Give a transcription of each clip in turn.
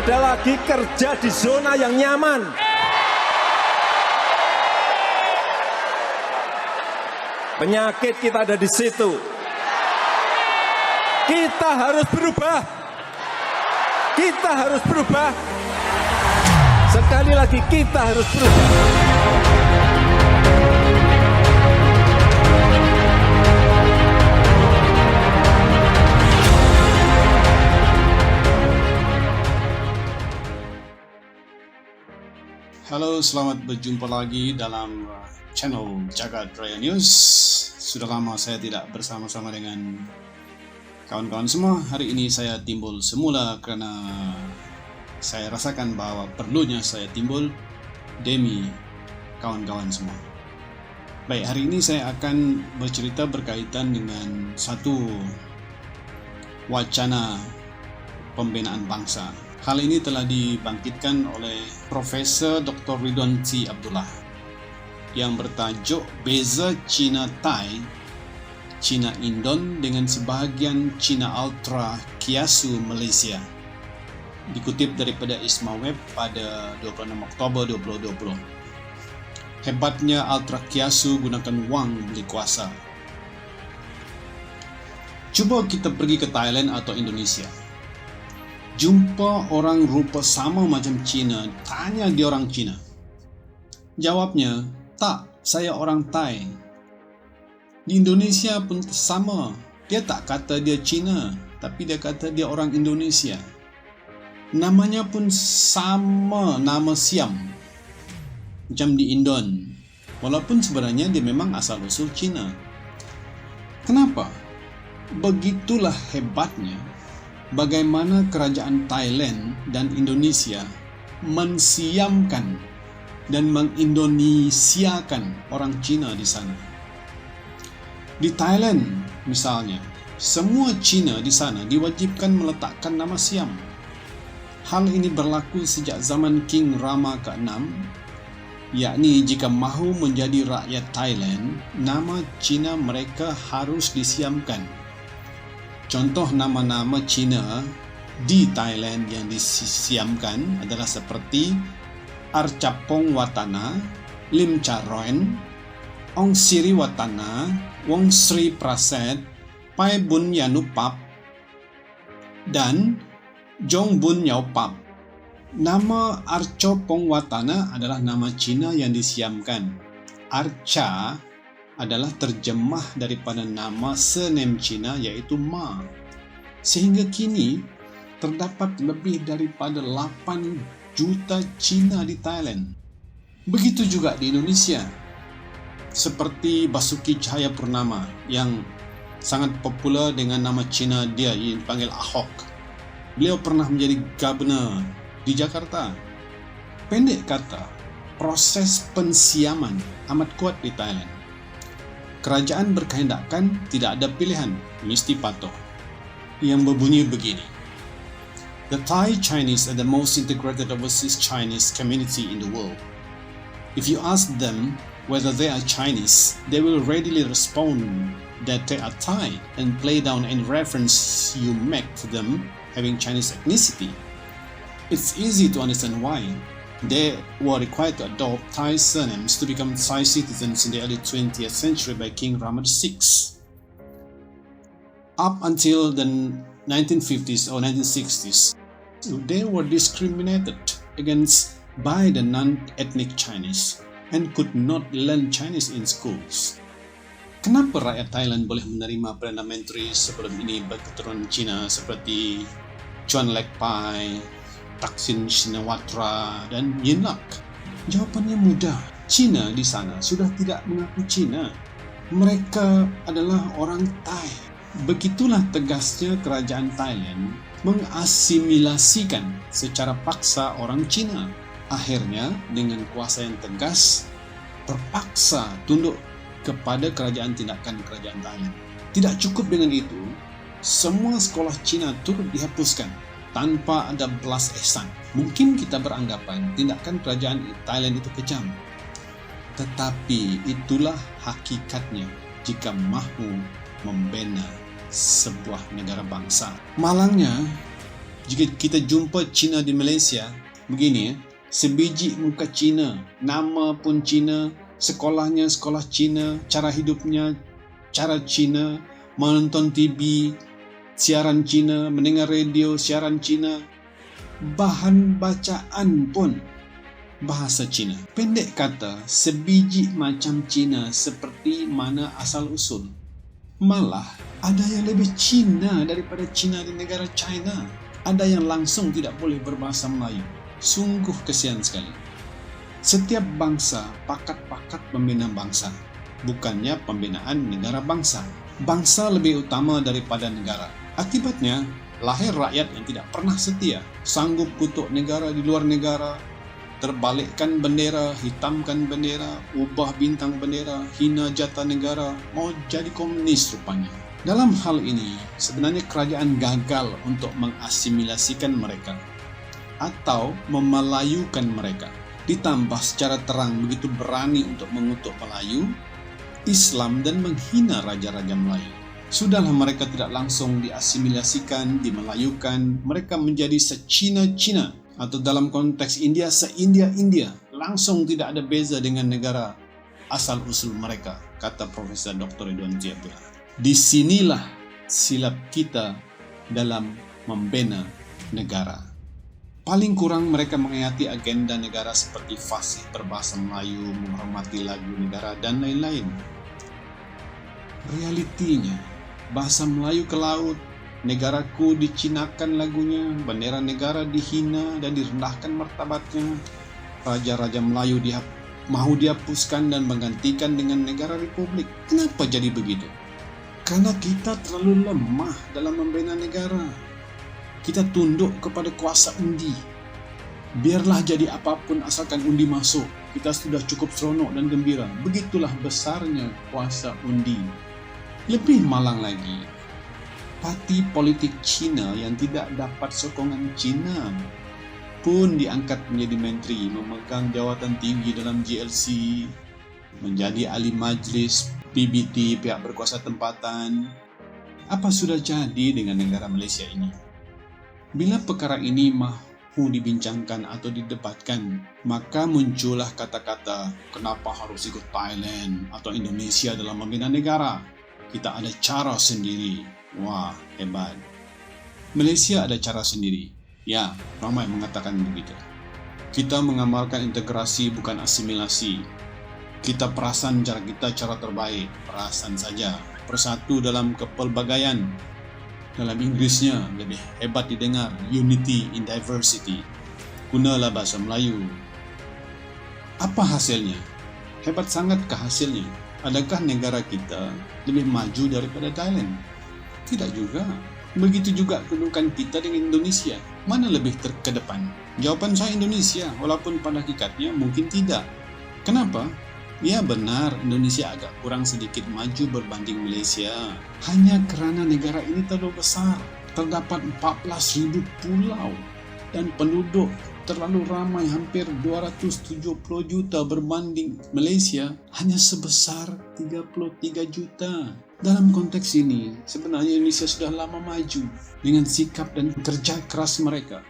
ada lagi kerja di zona yang nyaman. Penyakit kita ada di situ. Kita harus berubah. Kita harus berubah. Sekali lagi kita harus berubah. Halo, selamat berjumpa lagi dalam channel Jagat Raya News. Sudah lama saya tidak bersama-sama dengan kawan-kawan semua. Hari ini saya timbul semula karena saya rasakan bahwa perlunya saya timbul demi kawan-kawan semua. Baik, hari ini saya akan bercerita berkaitan dengan satu wacana pembinaan bangsa. Hal ini telah dibangkitkan oleh Profesor Dr. Ridwan C. Abdullah yang bertajuk Beza Cina Thai, Cina Indon dengan sebahagian Cina Ultra Kiasu Malaysia. Dikutip daripada Isma Web pada 26 Oktober 2020. Hebatnya Ultra Kiasu gunakan wang beli kuasa. Cuba kita pergi ke Thailand atau Indonesia. Jumpa orang rupa sama macam Cina, tanya dia orang Cina. Jawabnya, tak, saya orang Thai. Di Indonesia pun sama, dia tak kata dia Cina, tapi dia kata dia orang Indonesia. Namanya pun sama, nama Siam, macam di Indon, walaupun sebenarnya dia memang asal-usul Cina. Kenapa? Begitulah hebatnya bagaimana kerajaan Thailand dan Indonesia mensiamkan dan mengindonesiakan orang Cina di sana. Di Thailand misalnya, semua Cina di sana diwajibkan meletakkan nama Siam. Hal ini berlaku sejak zaman King Rama ke-6, yakni jika mahu menjadi rakyat Thailand, nama Cina mereka harus disiamkan. Contoh nama-nama Cina di Thailand yang disiamkan adalah seperti Archapong Watana, Lim Charoen, Ong Siri Watana, Wong Sri Prasad, Pai Bun Yanupap, dan Jong Bun Yaupap. Nama Archapong Watana adalah nama Cina yang disiamkan. Archa adalah terjemah daripada nama surname Cina iaitu Ma. Sehingga kini terdapat lebih daripada 8 juta Cina di Thailand. Begitu juga di Indonesia. Seperti Basuki Cahayapurnama yang sangat popular dengan nama Cina dia yang dipanggil Ahok. Beliau pernah menjadi gubernur di Jakarta. Pendek kata, proses pensiaman amat kuat di Thailand. Kerajaan berkehendakkan tidak ada pilihan, mesti patuh. Yang berbunyi begini. The Thai Chinese are the most integrated overseas Chinese community in the world. If you ask them whether they are Chinese, they will readily respond that they are Thai and play down any reference you make to them having Chinese ethnicity. It's easy to understand why. They were required to adopt Thai surnames to become Thai citizens in the early 20th century by King Rama VI. Up until the 1950s or 1960s, they were discriminated against by the non-ethnic Chinese and could not learn Chinese in schools. Kenapa rakyat Thailand boleh menerima Perdana Menteri sebelum ini berketurunan Cina seperti Chuan Lek Pai, Thaksin Shinawatra, dan Yingluck? Jawapannya mudah. Cina di sana sudah tidak mengaku Cina. Mereka adalah orang Thai. Begitulah tegasnya kerajaan Thailand mengasimilasikan secara paksa orang Cina. Akhirnya dengan kuasa yang tegas, terpaksa tunduk kepada kerajaan tindakan kerajaan Thailand. Tidak cukup dengan itu, semua sekolah Cina turut dihapuskan tanpa ada belas ihsan. Mungkin kita beranggapan tindakan kerajaan Thailand itu kejam. Tetapi itulah hakikatnya jika mahu membina sebuah negara bangsa. Malangnya, Jika kita jumpa Cina di Malaysia, begini sebiji muka Cina, nama pun Cina, sekolahnya sekolah Cina, cara hidupnya cara Cina, menonton TV, siaran Cina, mendengar radio, siaran Cina, bahan bacaan pun bahasa Cina. Pendek kata, sebiji macam Cina seperti mana asal usul. Malah, ada yang lebih Cina daripada Cina di negara China. Ada yang langsung tidak boleh berbahasa Melayu. Sungguh kesian sekali. Setiap bangsa pakat-pakat membina bangsa, bukannya pembinaan negara bangsa. Bangsa lebih utama daripada negara. Akibatnya, lahir rakyat yang tidak pernah setia, sanggup kutuk negara di luar negara, terbalikkan bendera, hitamkan bendera, ubah bintang bendera, hina jatah negara, mau jadi komunis rupanya. Dalam hal ini, sebenarnya kerajaan gagal untuk mengasimilasikan mereka atau memelayukan mereka. Ditambah secara terang begitu berani untuk mengutuk Melayu, Islam dan menghina raja-raja Melayu. Sudahlah mereka tidak langsung diasimilasikan, dimelayukan, mereka menjadi se-Cina-Cina. Atau dalam konteks India, se-India-India, langsung tidak ada beza dengan negara asal-usul mereka, kata Profesor Dr. Ridwan Syah. Disinilah silap kita dalam membina negara. Paling kurang mereka menghayati agenda negara seperti fasih berbahasa Melayu, menghormati lagu negara, dan lain-lain. Realitinya, bahasa Melayu ke laut, negaraku dicinakan lagunya, bendera negara dihina dan direndahkan martabatnya. Raja-raja Melayu mahu dihapuskan dan menggantikan dengan negara republik. Kenapa jadi begitu? Karena kita terlalu lemah dalam membina negara. Kita tunduk kepada kuasa undi. Biarlah jadi apapun asalkan undi masuk. Kita sudah cukup seronok dan gembira. Begitulah besarnya kuasa undi. Lebih malang lagi, parti politik Cina yang tidak dapat sokongan Cina pun diangkat menjadi menteri, memegang jawatan tinggi dalam GLC, menjadi ahli majlis PBT, pihak berkuasa tempatan. Apa sudah jadi dengan negara Malaysia ini? Bila perkara ini mahu dibincangkan atau didebatkan, maka muncullah kata-kata, kenapa harus ikut Thailand atau Indonesia dalam membina negara? Kita ada cara sendiri. Wah, hebat. Malaysia ada cara sendiri. Ya, ramai mengatakan begitu. Kita mengamalkan integrasi bukan asimilasi. Kita perasan cara kita cara terbaik. Perasan saja. Persatu dalam kepelbagaian. Dalam Inggrisnya lebih hebat didengar. Unity in diversity. Gunalah bahasa Melayu. Apa hasilnya? Hebat sangatkah hasilnya? Adakah negara kita lebih maju daripada Thailand? Tidak juga. Begitu juga kedudukan kita dengan Indonesia. Mana lebih terkedepan? Jawapan saya Indonesia, walaupun pada hakikatnya mungkin tidak. Kenapa? Ya benar, Indonesia agak kurang sedikit maju berbanding Malaysia. Hanya kerana negara ini terlalu besar. Terdapat 14,000 pulau dan penduduk terlalu ramai, hampir 270 juta berbanding Malaysia hanya sebesar 33 juta. Dalam konteks ini, sebenarnya Indonesia sudah lama maju dengan sikap dan kerja keras mereka.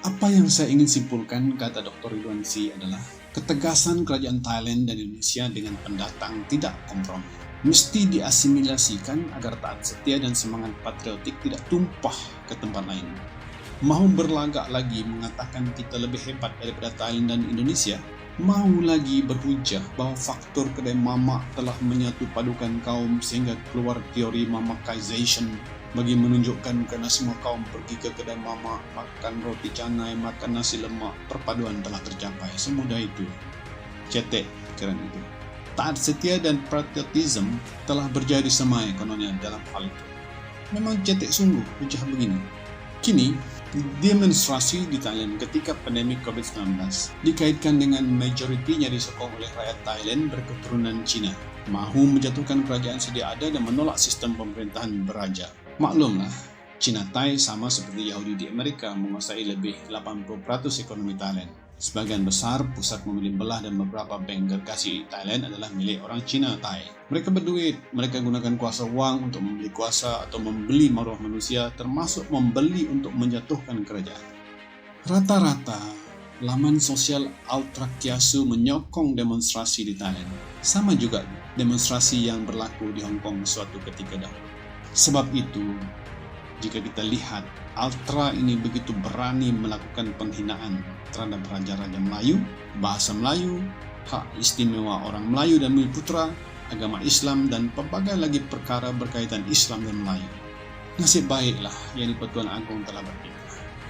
Apa yang saya ingin simpulkan, kata Dr. Ridwan Syah, adalah ketegasan kerajaan Thailand dan Indonesia dengan pendatang tidak kompromi. Mesti diasimilasikan agar taat setia dan semangat patriotik tidak tumpah ke tempat lain. Mahu berlagak lagi mengatakan kita lebih hebat daripada Thailand dan Indonesia? Mahu lagi berhujah bahawa faktor kedai mamak telah menyatu padukan kaum sehingga keluar teori mamakization bagi menunjukkan kerana semua kaum pergi ke kedai mamak, makan roti canai, makan nasi lemak, perpaduan telah tercapai. Semudah itu. Cetek pikiran itu. Taat setia dan patriotism telah berjadi semai kononnya dalam hal itu. Memang cetek sungguh hujah begini. Kini, demonstrasi di Thailand ketika pandemi COVID-19 dikaitkan dengan majoritinya disokong oleh rakyat Thailand berketurunan Cina, mahu menjatuhkan kerajaan sedia ada dan menolak sistem pemerintahan beraja. Maklumlah, Cina Thai sama seperti Yahudi di Amerika menguasai lebih 80% ekonomi Thailand. Sebagian besar pusat memilih belah dan beberapa bank gergasi Thailand adalah milik orang Cina Thai. Mereka berduit, mereka gunakan kuasa wang untuk membeli kuasa atau membeli maruah manusia, termasuk membeli untuk menjatuhkan kerajaan. Rata-rata, laman sosial ultra kiasu menyokong demonstrasi di Thailand. Sama juga demonstrasi yang berlaku di Hong Kong suatu ketika dahulu. Sebab itu, jika kita lihat ultra ini begitu berani melakukan penghinaan terhadap raja-raja Melayu, bahasa Melayu, hak istimewa orang Melayu dan Bumi-Putra, agama Islam, dan pelbagai lagi perkara berkaitan Islam dan Melayu. Nasib baiklah yang di-Pertuan Agong telah berpikir.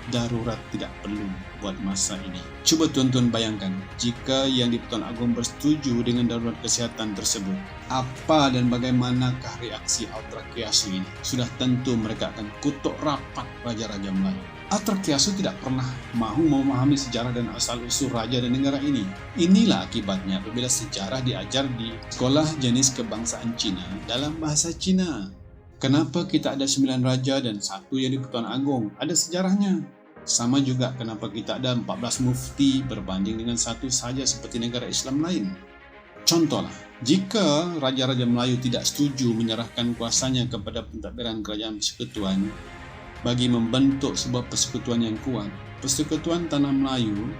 Darurat tidak perlu buat masa ini. Cuba tuan-tuan bayangkan, jika yang di-Pertuan Agong bersetuju dengan darurat kesihatan tersebut, apa dan bagaimanakah reaksi ultra kiasu ini? Sudah tentu mereka akan kutuk rapat raja-raja Melayu. Ultra kiasu tidak pernah mahu memahami sejarah dan asal-usul raja dan negara ini. Inilah akibatnya apabila sejarah diajar di sekolah jenis kebangsaan Cina dalam bahasa Cina. Kenapa kita ada 9 raja dan 1 yang di-Pertuan Agong? Ada sejarahnya. Sama juga kenapa kita ada 14 mufti berbanding dengan 1 saja seperti negara Islam lain. Contohlah, jika raja-raja Melayu tidak setuju menyerahkan kuasanya kepada pentadbiran kerajaan persekutuan bagi membentuk sebuah persekutuan yang kuat, persekutuan tanah Melayu,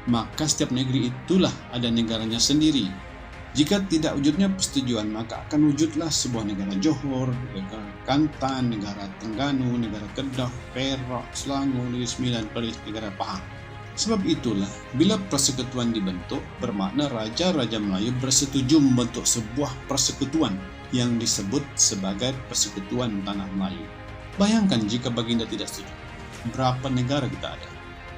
maka setiap negeri itulah ada negaranya sendiri. Jika tidak wujudnya persetujuan, maka akan wujudlah sebuah negara Johor, negara Kelantan, negara Terengganu, negara Kedah, Perak, Selangor, Negeri Sembilan, Perlis, negara Pahang. Sebab itulah, bila persekutuan dibentuk, bermakna raja-raja Melayu bersetuju membentuk sebuah persekutuan yang disebut sebagai Persekutuan Tanah Melayu. Bayangkan jika baginda tidak setuju, berapa negara kita ada?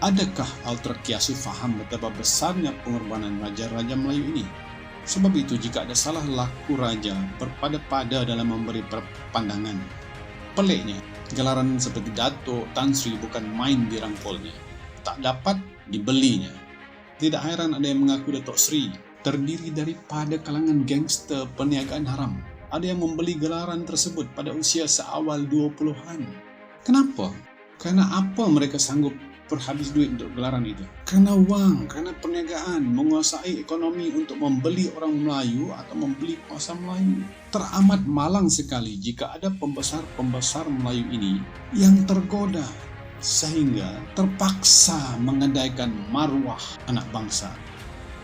Adakah ultra kiasu faham betapa besarnya pengorbanan raja-raja Melayu ini? Sebab itu, jika ada salah laku raja berpada-pada dalam memberi pandangan, peliknya, gelaran seperti Dato' Tan Sri bukan main dirangkulnya, tak dapat dibelinya. Tidak heran ada yang mengaku Dato' Sri terdiri daripada kalangan gangster perniagaan haram. Ada yang membeli gelaran tersebut pada usia seawal 20-an. Kenapa? Karena apa mereka sanggup berhabis duit untuk gelaran itu? Karena wang, karena perniagaan, menguasai ekonomi untuk membeli orang Melayu atau membeli kuasa Melayu. Teramat malang sekali jika ada pembesar-pembesar Melayu ini yang tergoda sehingga terpaksa menggadaikan maruah anak bangsa.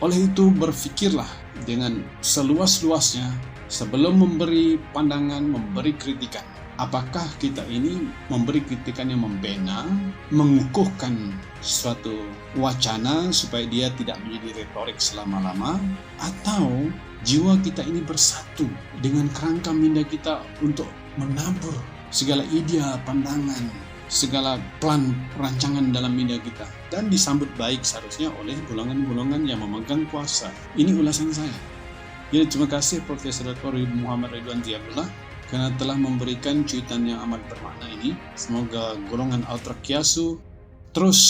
Oleh itu, berfikirlah dengan seluas-luasnya sebelum memberi pandangan, memberi kritikan. Apakah kita ini memberi kritikan yang membina, mengukuhkan suatu wacana supaya dia tidak menjadi retorik selama-lama, atau jiwa kita ini bersatu dengan kerangka minda kita untuk menabur segala idea, pandangan, segala plan rancangan dalam minda kita dan disambut baik seharusnya oleh golongan-golongan yang memegang kuasa. Ini ulasan saya. Jadi terima kasih Profesor Dr. Muhammad Ridwan Ziabullah karena telah memberikan cuitan yang amat bermakna ini. Semoga golongan ultra kiasu terus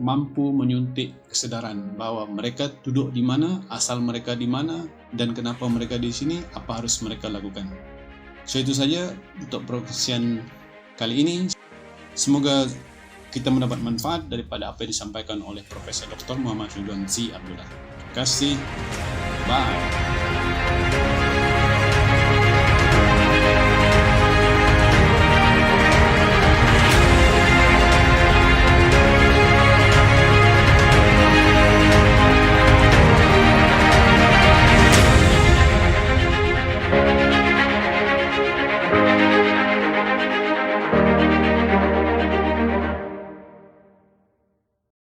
mampu menyuntik kesadaran bahwa mereka duduk di mana, asal mereka di mana, dan kenapa mereka di sini, apa harus mereka lakukan. So itu saja untuk perkongsian kali ini. Semoga kita mendapat manfaat daripada apa yang disampaikan oleh Profesor Dr. Muhammad Ridwan Ziabullah. Terima kasih. Bye.